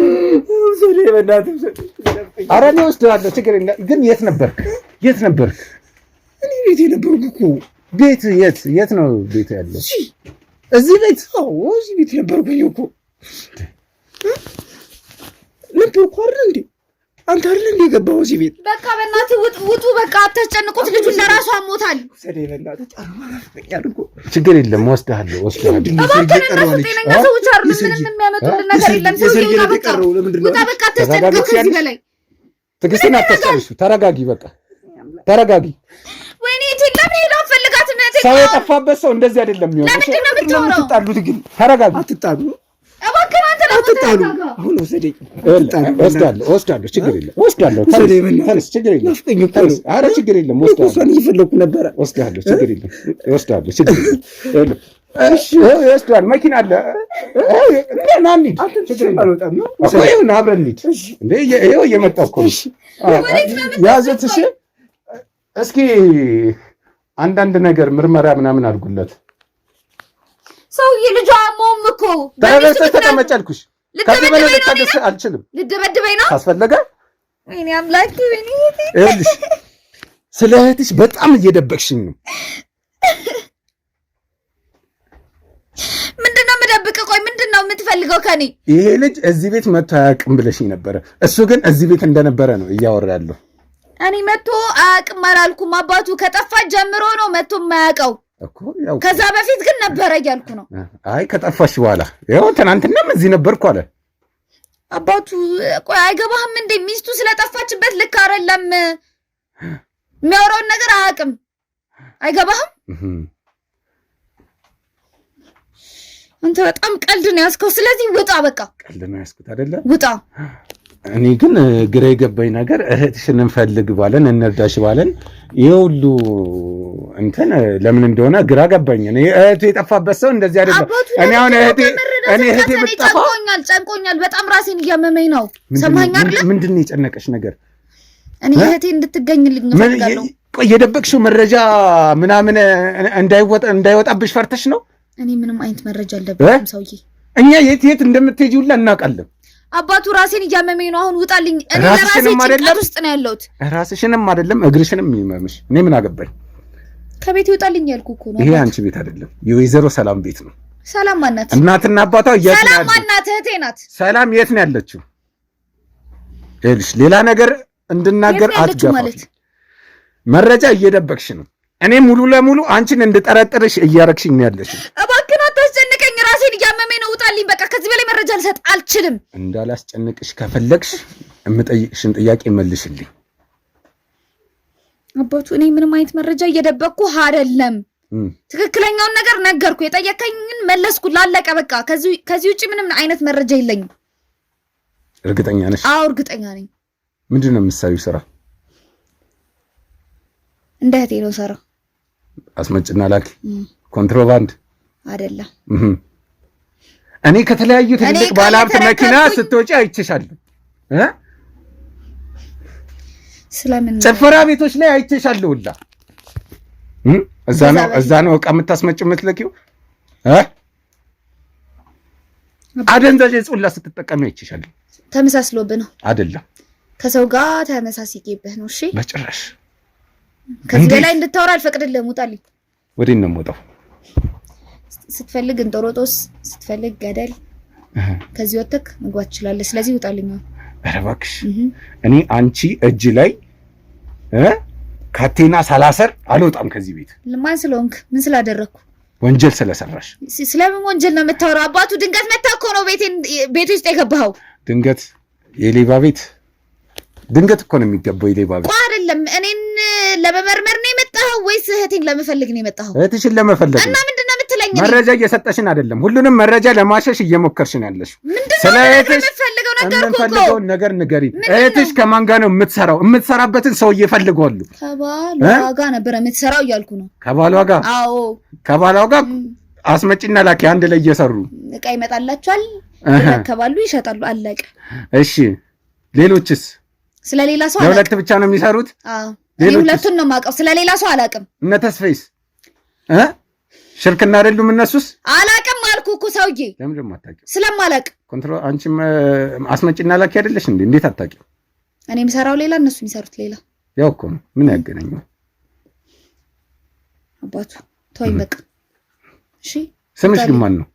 ኧረ እኔ ወስደዋለሁ ችግር የለም። ግን የት ነበርክ? እኔ ቤት የነበርኩ እኮ። ቤት የት ነው ቤት ያለው? እዚህ ቤት? አዎ እዚህ ቤት ነበርኩኝ እኮ። ነበርኩ አይደል እንዴ? አንተ አይደል እንዴ የገባኸው እዚህ ቤት? በቃ በእናትህ ውጡ። በቃ አታስጨንቁት። ልጁን ለራሱ አሞታል። ችግር የለም ወስደሃለሁ። ጤነኛ ሰዎች አይደሉም። ምንም የሚያመጡልን ነገር የለም። ሰውዬው ውጣ በቃ አታስጨንቁት። ከዚህ በላይ ትዕግስትን አታስጨርሹ። ተረጋጊ፣ በቃ ተረጋጊ። ወይኔ ለምን ሄዶ አፈልጋትም? ሰው የጠፋበት ሰው እንደዚህ አይደለም የሚሆነው። ለምንድን ነው የምትሆነው? አትጣሉት ግን ተረጋጊ። አትጣሉ። እባክህ አንተ አትጣሉ። አሁን ወሰደኝ። ወስዳለሁ። ችግር የለም ወስዳለሁ። ተነስ፣ ችግር የለም። ኧረ ችግር የለም ወስዳለሁ። እሷን እየፈለኩ ነበረ። ወስዳለሁ፣ ችግር የለም። ወስዳለሁ፣ ችግር የለም። እሺ ይወስዳል። መኪና አለ። ና እንሂድ። ይኸውና አብረን እንሂድ። እንደ ይኸው እየመጣሁ እኮ ነው። ያዘት። እሺ እስኪ አንዳንድ ነገር ምርመራ ምናምን አድርጉለት። ሰውዬ ልጇ አሞም እኮ ተቀመጭ አልኩሽ። ከዚህ በላይ ልታገስ አልችልም። ልደበድበኝ ነው ካስፈለገ። ወይኔ አምላኬ፣ ወይኔ ይኸውልሽ ስለ እህትሽ በጣም እየደበቅሽኝ ነው። ምንድነው የምደብቀው? ቆይ ምንድነው የምትፈልገው ከኔ? ይሄ ልጅ እዚህ ቤት መጥቶ አያውቅም ብለሽኝ ነበረ። እሱ ግን እዚህ ቤት እንደነበረ ነው እያወራ ያለው። እኔ መጥቶ አያውቅም አላልኩም። አባቱ ከጠፋ ጀምሮ ነው መጥቶ የማያውቀው እኮ። ከዛ በፊት ግን ነበረ እያልኩ ነው። አይ ከጠፋሽ በኋላ ያው ትናንትናም እዚህ ነበርኩ አለ አባቱ። ቆይ አይገባህም እንዴ? ሚስቱ ስለጠፋችበት ልክ አይደለም። የሚያወራውን ነገር አያውቅም። አይገባህም? አንተ በጣም ቀልድ ነው ያዝከው። ስለዚህ ውጣ፣ በቃ ቀልድ ነው ያዝኩት አይደለ? ውጣ። እኔ ግን ግራ የገባኝ ነገር እህትሽን እንፈልግ ባለን እንርዳሽ ባለን ይሄ ሁሉ እንትን ለምን እንደሆነ ግራ ገባኝ። እኔ እህቴ የጠፋበት ሰው እንደዚህ አይደለም። እኔ አሁን እህቴ ብትጠፋ ጨንቆኛል። በጣም ራሴን እያመመኝ ነው። ሰማኸኝ አይደል? ምንድን ነው የጨነቀሽ ነገር? እኔ እህቴ እንድትገኝልኝ እፈልጋለሁ። ቆይ የደበቅሽው መረጃ ምናምን እንዳይወጣብሽ ፈርተሽ ነው? እኔ ምንም አይነት መረጃ አልደበቅም ሰውዬ። እኛ የት እንደምትሄጂ ሁላ እናውቃለን። አባቱ ራሴን እያመመኝ ነው። አሁን ውጣልኝ። እኔ ለራሴ ጭንቀት ውስጥ ነው ያለሁት። ራስሽንም አይደለም እግርሽንም ይመምሽ። እኔ ምን አገባኝ? ከቤት ይውጣልኝ ያልኩ እኮ ነው። ይሄ አንቺ ቤት አይደለም፣ የወይዘሮ ሰላም ቤት ነው። ሰላም ማናት? እናትና አባቷ የት ነው? ሰላም ማናት? እህቴ ናት። ሰላም የት ነው ያለችው? ይኸውልሽ ሌላ ነገር እንድናገር አትገፋሽ። መረጃ እየደበቅሽ ነው። እኔ ሙሉ ለሙሉ አንቺን እንድጠረጥርሽ እያረግሽኝ ነው ያለሽ። እባክህን አታስጨንቀኝ። ራሴን እያመመኝ ነው። ውጣልኝ በቃ። ከዚህ በላይ መረጃ ልሰጥ አልችልም። እንዳላስጨንቅሽ ከፈለግሽ የምጠይቅሽን ጥያቄ መልሽልኝ። አባቱ እኔ ምንም አይነት መረጃ እየደበቅኩ አይደለም። ትክክለኛውን ነገር ነገርኩ። የጠየቀኝን መለስኩ። ላለቀ በቃ። ከዚህ ውጭ ምንም አይነት መረጃ የለኝም። እርግጠኛ ነሽ? አዎ እርግጠኛ ነኝ። ምንድን ነው የምትሰሪው ስራ? እንደ እህቴ ነው ሰራ። አስመጭና ላኪ? ኮንትሮባንድ አይደለም። እኔ ከተለያዩ ትልቅ ባለሀብት መኪና ስትወጪ አይቼሻለሁ። ስለምን ጭፈራ ቤቶች ላይ አይቼሻለሁ ሁላ። እዛ ነው ዕቃ የምታስመጭው የምትለኪው። አደንዛዥ ዕፅ ሁላ ስትጠቀሚ አይቼሻለሁ። ተመሳስሎብህ ነው? አይደለም፣ ከሰው ጋር ተመሳስዬብህ ነው። እሺ በጭራሽ። ከዚህ በላይ እንድታወራ አልፈቅድልህም። ውጣልኝ። ወዴት ነው የምወጣው? ስትፈልግ እንጦሮጦስ፣ ስትፈልግ ገደል፣ ከዚህ ወጥተህ መግባት ትችላለህ። ስለዚህ ውጣልኝ። ኧረ እባክሽ እኔ አንቺ እጅ ላይ ካቴና ሳላሰር አልወጣም ከዚህ ቤት። ማን ስለሆንክ? ምን ስላደረግኩ? ወንጀል ስለሰራሽ። ስለምን ወንጀል ነው የምታወራው? አባቱ ድንገት መተህ እኮ ነው ቤት ውስጥ የገባኸው። ድንገት? የሌባ ቤት ድንገት እኮ ነው የሚገባው። የሌባ ቤት አይደለም። እኔን ለመመርመር ነው የመጣኸው ወይስ እህቴን ለመፈለግ ነው የመጣኸው? እህትሽን ለመፈለግ። እና ምንድን ነው የምትለኝ? መረጃ እየሰጠሽን አይደለም። ሁሉንም መረጃ ለማሸሽ እየሞከርሽ ነው ያለሽ። ስለ እህትሽ የምንፈልገውን ነገር ንገሪ። እህትሽ ከማን ጋር ነው የምትሰራው? የምትሰራበትን ሰው እየፈልገዋሉ። ከባሏ ጋር ነበር የምትሰራው እያልኩ ነው። ከባሏ ጋር? አዎ ከባሏ ጋር አስመጪና ላኪ አንድ ላይ እየሰሩ እቃ ይመጣላቸዋል፣ ይረከባሉ፣ ይሸጣሉ። አለቀ። እሺ ሌሎችስ? ስለሌላ ሰው ለሁለት ብቻ ነው የሚሰሩት? አዎ እኔ ሁለቱን ነው የማውቀው። ስለሌላ ሰው አላውቅም። እነ ተስፋዬስ? ሽርክና አይደሉም እነሱስ? አላቅም አልኩህ እኮ ሰውዬ። ለምን ደግሞ አታውቂም? ስለማላቅ ኮንትሮል አንቺም አስመጪና ላኪ አይደለሽ እንዴ? እንዴት አታውቂም? እኔ የምሰራው ሌላ እነሱ የሚሰሩት ሌላ። ያው እኮ ነው። ምን ያገናኘው? አባቱ ተወኝ በቃ እሺ። ስምሽ ግን ማን ነው?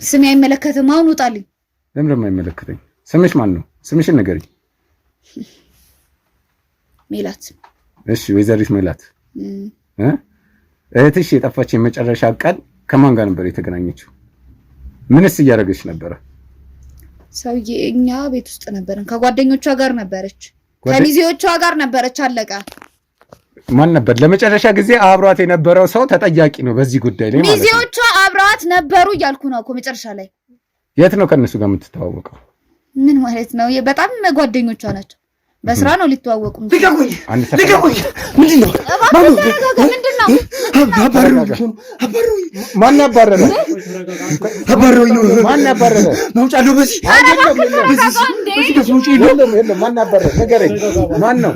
ስሜ አይመለከትም። አሁን ውጣልኝ። ለምን ደግሞ አይመለከተኝ? ስምሽ ማን ነው? ስምሽን ንገሪኝ። ሜላት። እሺ ወይዘሪት ሜላት እህትሽ የጠፋች የመጨረሻ ቀን ከማን ጋር ነበር የተገናኘችው? ምንስ እያደረገች ነበረ? ሰውዬ እኛ ቤት ውስጥ ነበርን። ከጓደኞቿ ጋር ነበረች፣ ከሚዜዎቿ ጋር ነበረች። አለቀ። ማን ነበር ለመጨረሻ ጊዜ አብሯት የነበረው ሰው ተጠያቂ ነው በዚህ ጉዳይ ላይ ማለት ነው። ሚዜዎቿ አብሯት ነበሩ እያልኩ ነው እኮ። መጨረሻ ላይ የት ነው ከነሱ ጋር የምትተዋወቀው? ምን ማለት ነው? በጣም ጓደኞቿ ናቸው። በስራ ነው ሊተዋወቁ። ልቀቁኝ! ምንድን ነው? ማን ያባረረ? ማን ያባረረ? መውጫ አለው በዚህ የለም። ማን ያባረረ? ንገረኝ። ማን ነው?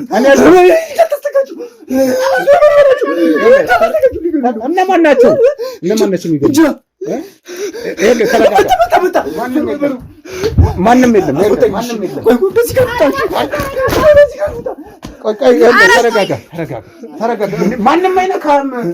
እነማን ናቸው? ማንም የለም። ተረጋጋ። ማንም አይነካም።